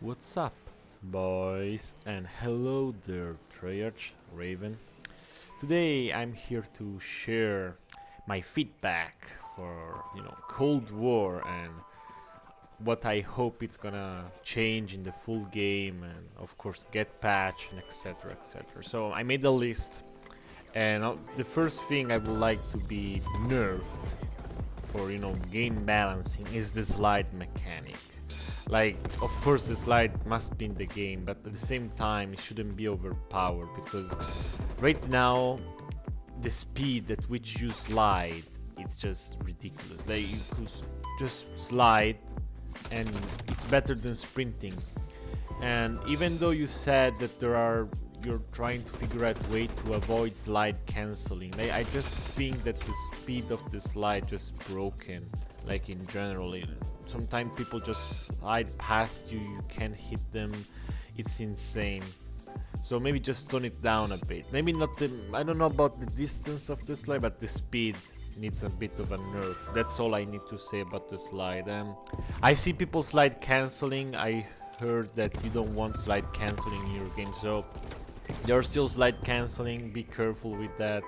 What's up, boys, and hello there, Treyarch Raven. Today I'm here to share my feedback for Cold War and what I hope it's gonna change in the full game, and of course get patched and etc etc. So I made a list, and the first thing I would like to be nerfed for game balancing is the slide mechanic. Like, of course the slide must be in the game, but at the same time it shouldn't be overpowered, because right now the speed at which you slide, it's just ridiculous. Like, you could just slide and it's better than sprinting. And even though you said that you're trying to figure out a way to avoid slide canceling, I just think that the speed of the slide just broken, like in general. Sometimes people just slide past you, you can't hit them, it's insane. So maybe just tone it down a bit. Maybe not I don't know about the distance of the slide, but the speed needs a bit of a nerf. That's all I need to say about the slide. I see people slide canceling. I heard that you don't want slide canceling in your game, so there's still slide canceling. Be careful with that.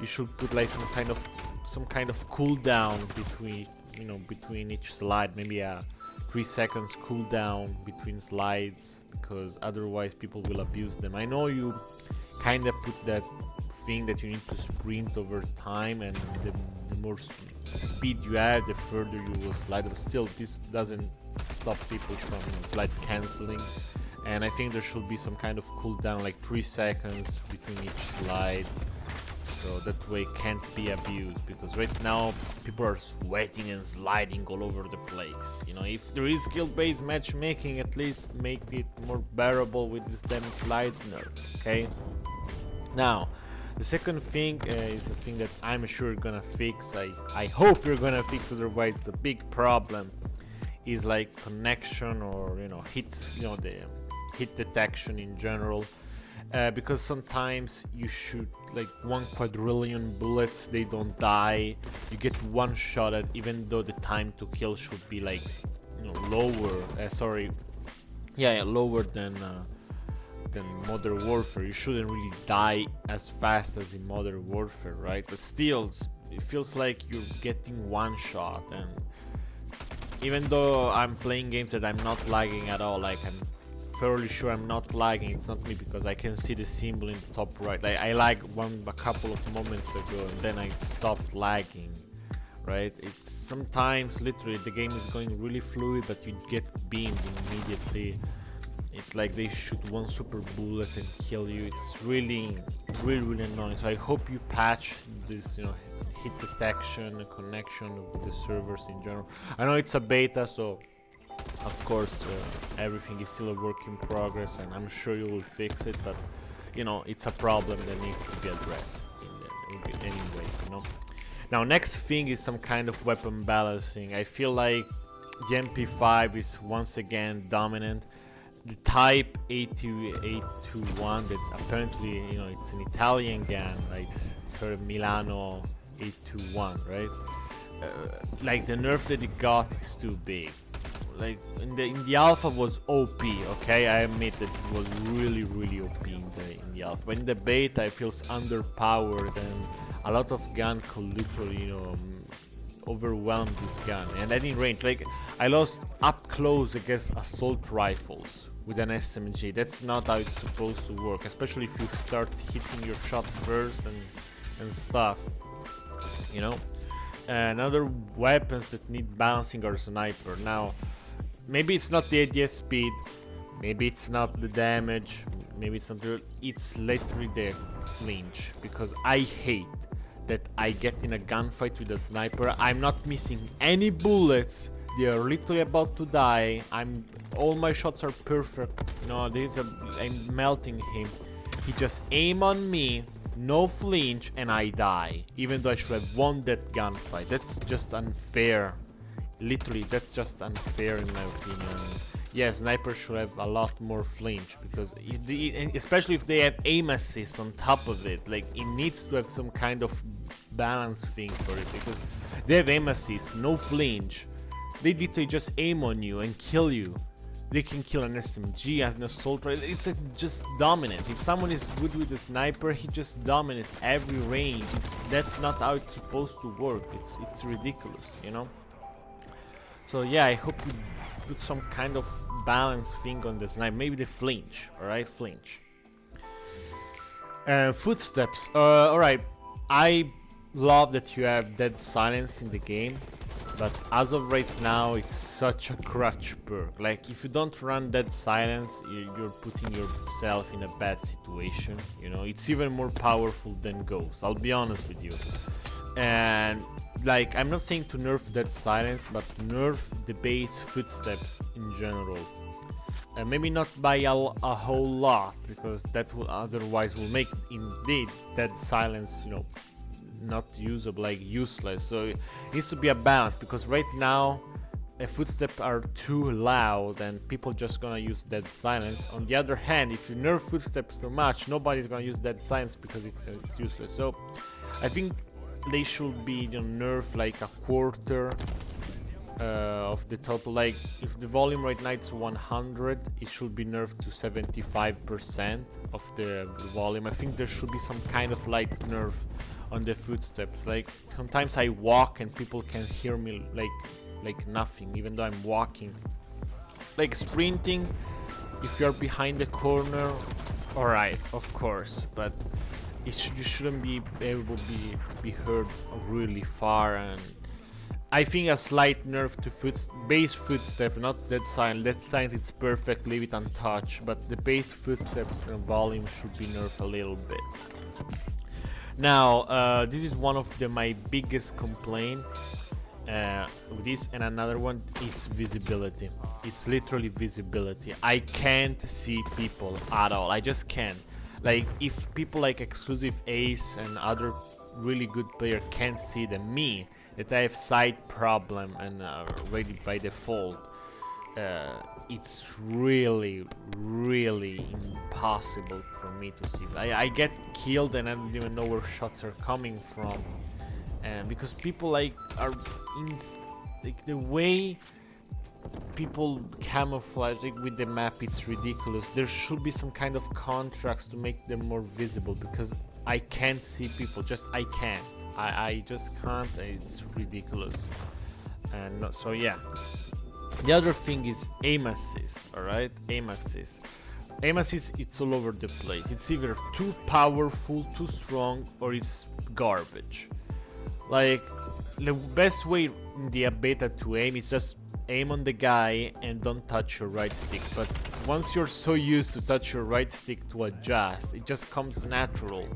You should put like some kind of cooldown between each slide, maybe a 3 seconds cooldown between slides, because otherwise people will abuse them. I know you kind of put that thing that you need to sprint over time, and the more speed you add, the further you will slide, but still this doesn't stop people from slide canceling. And I think there should be some kind of cooldown, like 3 seconds between each slide, so that way it can't be abused, because right now people are sweating and sliding all over the place. If there is skill-based matchmaking, at least make it more bearable with this damn slide nerf, okay? Now, the second thing is the thing that I'm sure you're gonna fix. I hope you're gonna fix, otherwise it's a big problem. Is like connection, or hits, the hit detection in general. Because sometimes you shoot like 1 quadrillion bullets, they don't die. You get one shot at, even though the time to kill should be like lower. Lower than Modern Warfare. You shouldn't really die as fast as in Modern Warfare, right? But still, it feels like you're getting one shot. And even though I'm playing games that I'm not lagging at all, like I'm fairly sure I'm not lagging, it's not me, because I can see the symbol in the top right. Like, I lagged a couple of moments ago, and then I stopped lagging, right? It's sometimes literally the game is going really fluid, but you get beamed immediately. It's like they shoot one super bullet and kill you. It's really annoying. So I hope you patch this hit detection, connection with the servers in general. I know it's a beta, so of course everything is still a work in progress, and I'm sure you will fix it, but it's a problem that needs to be addressed anyway. Now, next thing is some kind of weapon balancing. I feel like the MP5 is once again dominant. The Type 821, that's apparently it's an Italian gun, right? Per Milano 821, right? Like, the nerf that it got, it's too big. Like, in the alpha was OP, okay? I admit that it was really OP in the alpha. But in the beta, it feels underpowered, and a lot of gun could literally overwhelm this gun. And then in range, like, I lost up close against assault rifles with an SMG. That's not how it's supposed to work, especially if you start hitting your shot first and stuff, And other weapons that need balancing are sniper. Now, maybe it's not the ADS speed, maybe it's not the damage, maybe it's not it's literally the flinch, because I hate that I get in a gunfight with a sniper, I'm not missing any bullets, they are literally about to die, all my shots are perfect, I'm melting him, he just aim on me, no flinch, and I die, even though I should have won that gunfight. That's just unfair. Literally, that's just unfair in my opinion. Yeah, snipers should have a lot more flinch, because especially if they have aim assist on top of it, like, it needs to have some kind of balance thing for it, because they have aim assist, no flinch, they literally just aim on you and kill you. they can kill an SMG, an assault rifle. It's just dominant. If someone is good with a sniper, he just dominates every range. That's not how it's supposed to work. It's ridiculous, you know. So yeah, I hope you put some kind of balance thing on the sniper. Maybe the flinch, alright? Flinch. Footsteps. Alright. I love that you have dead silence in the game, but as of right now, it's such a crutch perk. Like, if you don't run dead silence, you're putting yourself in a bad situation. You know, it's even more powerful than Ghost. I'll be honest with you. And like, I'm not saying to nerf dead silence, but nerf the base footsteps in general. Maybe not by a whole lot, because that will otherwise will make indeed dead silence, you know, not usable, like useless. So it needs to be a balance, because right now footsteps are too loud and people just gonna use dead silence. On the other hand, if you nerf footsteps too much, nobody's gonna use dead silence because it's useless. So I think they should be, you know, nerf like a quarter of the total. Like, if the volume right now is 100, it should be nerfed to 75% of the volume. I think there should be some kind of light nerf on the footsteps. Like, sometimes I walk and people can hear me like nothing, even though I'm walking. Like sprinting, if you're behind the corner, alright, of course, but you shouldn't be able to be heard really far. And I think a slight nerf to base footstep, not dead silence. Dead silence it's perfect, leave it untouched, but the base footsteps and volume should be nerfed a little bit. Now, this is one of my biggest complaint with this, and another one, it's visibility. It's literally visibility. I can't see people at all. I just can't. Like, if people like Exclusive Ace and other really good player can't see them, me, that I have sight problem and already by default, it's really impossible for me to see. I get killed and I don't even know where shots are coming from, and because people like are like the way people camouflage with the map, it's ridiculous. There should be some kind of contrast to make them more visible, because I can't see people. I can't. I just can't. It's ridiculous. And so yeah. The other thing is aim assist. All right, aim assist. Aim assist, it's all over the place. It's either too powerful, too strong, or it's garbage. Like, the best way in the beta to aim is just aim on the guy and don't touch your right stick. But once you're so used to touch your right stick to adjust, it just comes natural.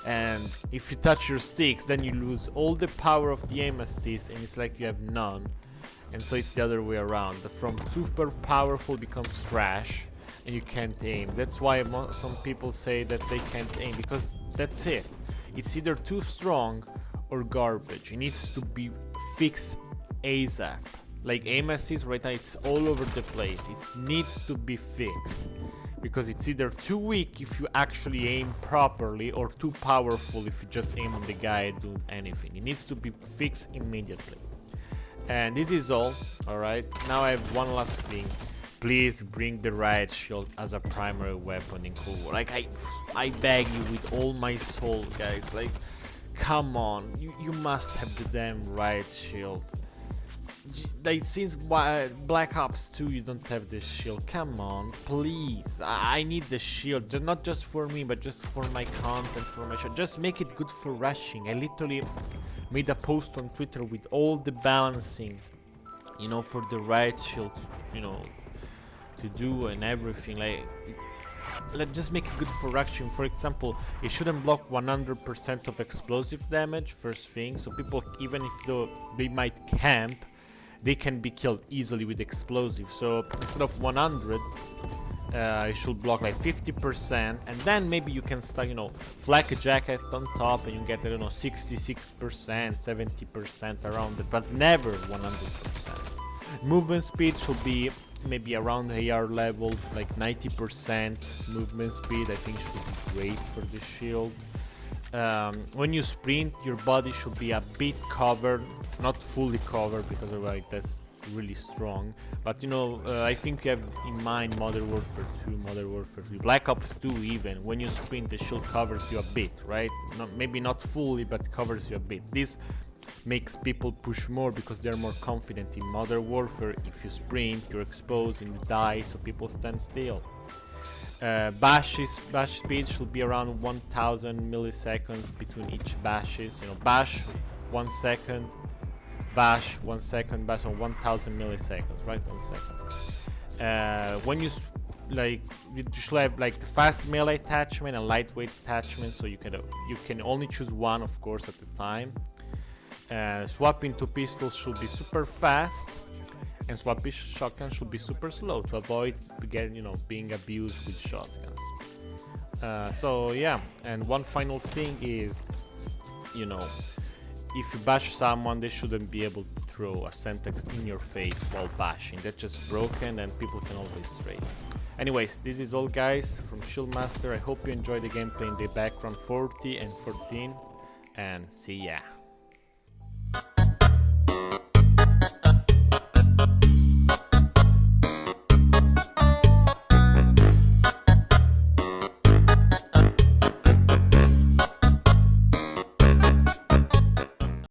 And if you touch your sticks, then you lose all the power of the aim assist, and it's like you have none. And so it's the other way around. From super powerful becomes trash, and you can't aim. That's why some people say that they can't aim, because that's it. It's either too strong or garbage. It needs to be fixed ASAP. Like aim assist right now, it's all over the place. It needs to be fixed, because it's either too weak if you actually aim properly, or too powerful if you just aim on the guy and do anything. It needs to be fixed immediately. And this is all. Alright, now I have one last thing. Please bring the riot shield as a primary weapon in Cold War. Like, I beg you with all my soul, guys. Like, come on, you must have the damn riot shield. Like, since Black Ops 2 you don't have the shield. Come on, please. I need the shield, not just for me, but just for my content, for my show. Just make it good for rushing. I literally made a post on Twitter with all the balancing, you know, for the riot shield, you know, to do and everything. Like, just make it good for rushing. For example, it shouldn't block 100% of explosive damage, first thing, so people, even if they might camp, they can be killed easily with explosives. So instead of 100, it should block like 50%, and then maybe you can start, you know, flak jacket on top, and you get, I don't know, 66%, 70% around it, but never 100%. Movement speed should be maybe around AR level, like 90% movement speed. I think should be great for the shield. When you sprint, your body should be a bit covered, not fully covered, because otherwise that's really strong. But you know, I think you have in mind Modern Warfare 2, Modern Warfare 3, Black Ops 2 even. When you sprint, the shield covers you a bit, right? Maybe not fully, but covers you a bit. This makes people push more because they're more confident. In Modern Warfare, if you sprint, you're exposed and you die, so people stand still. Bash speed should be around 1000 milliseconds between each bashes. You know, bash 1 second, bash 1 second, bash on 1000 milliseconds, right? 1 second. When you you should have like the fast melee attachment and lightweight attachment, so you can only choose one, of course, at a time. Swapping to pistols should be super fast, and swapping shotguns should be super slow to avoid being abused with shotguns. So yeah, and one final thing is, if you bash someone, they shouldn't be able to throw a Semtex in your face while bashing. That's just broken, and people can always trade. Anyways, this is all, guys, from ShieldMaster. I hope you enjoyed the gameplay in the background 40 and 14, and see ya.